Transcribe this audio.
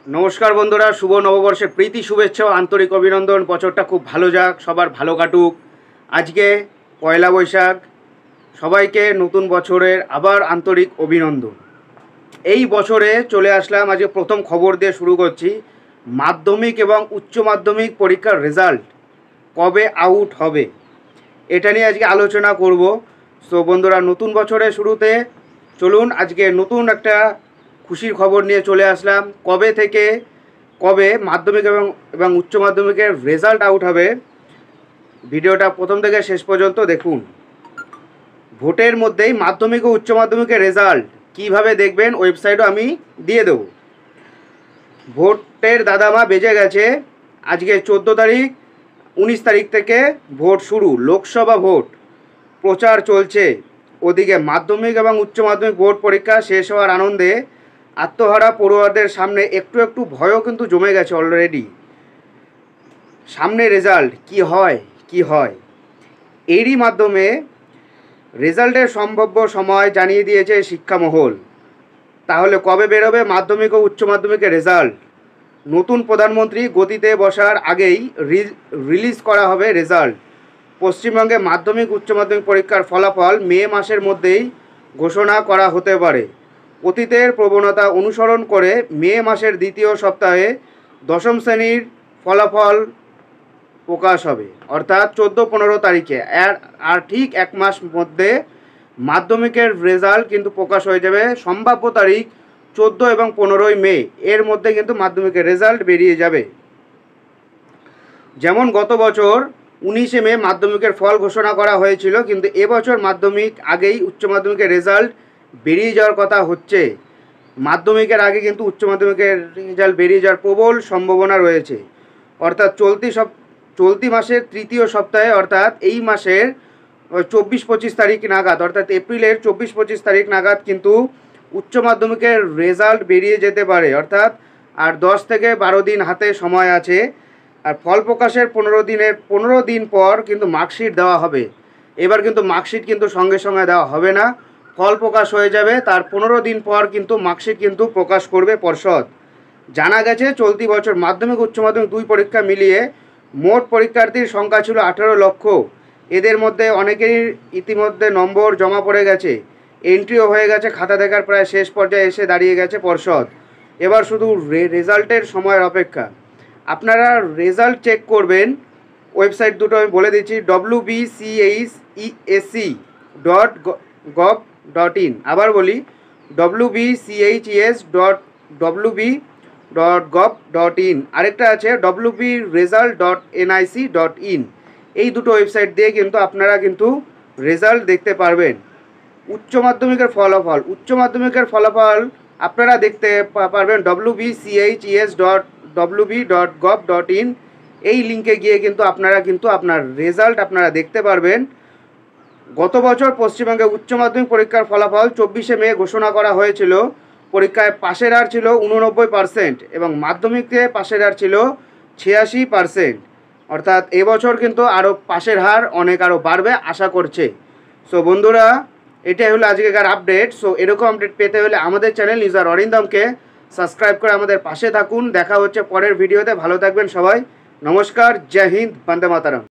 নমস্কার বন্ধুরা, শুভ নববর্ষের প্রীতি শুভেচ্ছা ও আন্তরিক অভিনন্দন। বছরটা খুব ভালো যাক, সবার ভালো কাটুক। আজকে পয়লা বৈশাখ, সবাইকে নতুন বছরের আবার আন্তরিক অভিনন্দন। এই বছরে চলে আসলাম, আজকে প্রথম খবর দিয়ে শুরু করছি। মাধ্যমিক এবং উচ্চ মাধ্যমিক পরীক্ষার রেজাল্ট কবে আউট হবে এটা নিয়ে আজকে আলোচনা করব। তো বন্ধুরা, নতুন বছরের শুরুতে চলুন আজকে নতুন একটা খুশির খবর নিয়ে চলে আসলাম। কবে থেকে কবে মাধ্যমিক এবং উচ্চ মাধ্যমিকের রেজাল্ট আউট হবে, ভিডিওটা প্রথম থেকে শেষ পর্যন্ত দেখুন। ভোটের মধ্যেই মাধ্যমিক ও উচ্চ মাধ্যমিকের রেজাল্ট কিভাবে দেখবেন, ওয়েবসাইটও আমি দিয়ে দেবো। ভোটের দাদামা বেজে গেছে। আজকে 14 তারিখ, 19 তারিখ থেকে ভোট শুরু, লোকসভা ভোট প্রচার চলছে। ওদিকে মাধ্যমিক এবং উচ্চ মাধ্যমিক বোর্ড পরীক্ষা শেষ হওয়ার আনন্দে আত্মহারা পড়ুয়াদের সামনে একটু একটু ভয়ও কিন্তু জমে গেছে অলরেডি। সামনে রেজাল্ট কি হয় এরই মাধ্যমে রেজাল্টের সম্ভাব্য সময় জানিয়ে দিয়েছে শিক্ষামহল। তাহলে কবে বেরোবে মাধ্যমিক ও উচ্চ মাধ্যমিকের রেজাল্ট? নতুন প্রধানমন্ত্রী গদিতে বসার আগেই রিলিজ করা হবে রেজাল্ট। পশ্চিমবঙ্গে মাধ্যমিক উচ্চ মাধ্যমিক পরীক্ষার ফলাফল মে মাসের মধ্যেই ঘোষণা করা হতে পারে। অতীতের প্রবণতা অনুসরণ করে মে মাসের দ্বিতীয় সপ্তাহে দশম শ্রেণীর ফলাফল প্রকাশ হবে, অর্থাৎ 14-15 তারিখে। আর ঠিক এক মাস মধ্যে মাধ্যমিকের রেজাল্ট কিন্তু প্রকাশ হয়ে যাবে। সম্ভাব্য তারিখ 14 এবং 15 মে, এর মধ্যে কিন্তু মাধ্যমিকের রেজাল্ট বেরিয়ে যাবে। যেমন গত বছর 19 মে মাধ্যমিকের ফল ঘোষণা করা হয়েছিল, কিন্তু এবছর মাধ্যমিক আগেই উচ্চ মাধ্যমিকের রেজাল্ট বেরিয়ে যাওয়ার কথা হচ্ছে। মাধ্যমিকের আগে কিন্তু উচ্চ মাধ্যমিকের রেজাল্ট বেরিয়ে যাওয়ার প্রবল সম্ভাবনা রয়েছে। অর্থাৎ চলতি মাসের তৃতীয় সপ্তাহে, অর্থাৎ এই মাসের 24-25 তারিখ নাগাদ, অর্থাৎ এপ্রিলের 24-25 তারিখ নাগাদ কিন্তু উচ্চ মাধ্যমিকের রেজাল্ট বেরিয়ে যেতে পারে। অর্থাৎ আর 10 থেকে 12 দিন হাতে সময় আছে। আর ফল প্রকাশের 15 দিন পর কিন্তু মার্কশিট দেওয়া হবে। এবার কিন্তু মার্কশিট কিন্তু সঙ্গে সঙ্গে দেওয়া হবে না, ফল প্রকাশ হয়ে যাবে, তার 15 দিন পর কিন্তু মার্কশিট কিন্তু প্রকাশ করবে পর্ষদ। জানা গেছে চলতি বছর মাধ্যমিক উচ্চ মাধ্যমিক দুই পরীক্ষা মিলিয়ে মোট পরীক্ষার্থীর সংখ্যা ছিল 18 লক্ষ। এদের মধ্যে অনেকেরই ইতিমধ্যে নম্বর জমা পড়ে গেছে, এন্ট্রিও হয়ে গেছে, খাতা দেখার প্রায় শেষ পর্যায়ে এসে দাঁড়িয়ে গেছে পর্ষদ। এবার শুধু রেজাল্টের সময়ের অপেক্ষা। আপনারা রেজাল্ট চেক করবেন, ওয়েবসাইট দুটো আমি বলে দিচ্ছি, wbches.gov.in। আবার বলি, wbches.wb.gov.in। আরেকটা আছে wbresult.nic.in। এই দুটো ওয়েবসাইট দিয়ে কিন্তু আপনারা কিন্তু রেজাল্ট দেখতে পারবেন। উচ্চ মাধ্যমিকের ফলাফল আপনারা দেখতে পারবেন wbches.wb.gov.in। এই লিঙ্কে গিয়ে কিন্তু আপনারা আপনার রেজাল্ট আপনারা দেখতে পারবেন। গত বছর পশ্চিমবঙ্গে উচ্চ মাধ্যমিক পরীক্ষার ফলাফল 24 মে ঘোষণা করা হয়েছিল। পরীক্ষায় পাশের হার ছিল 89% এবং মাধ্যমিকে পাশের হার ছিল 86%। অর্থাৎ এবছর কিন্তু আরও পাশের হার আরও বাড়বে আশা করছে। সো বন্ধুরা, এটাই হলো আজকেকার আপডেট। সো এরকম আপডেট পেতে হলে আমাদের চ্যানেল নিউজার অরিন্দমকে সাবস্ক্রাইব করে আমাদের পাশে থাকুন। দেখা হচ্ছে পরের ভিডিওতে। ভালো থাকবেন সবাই। নমস্কার, জয় হিন্দ, বন্দে মাতরম।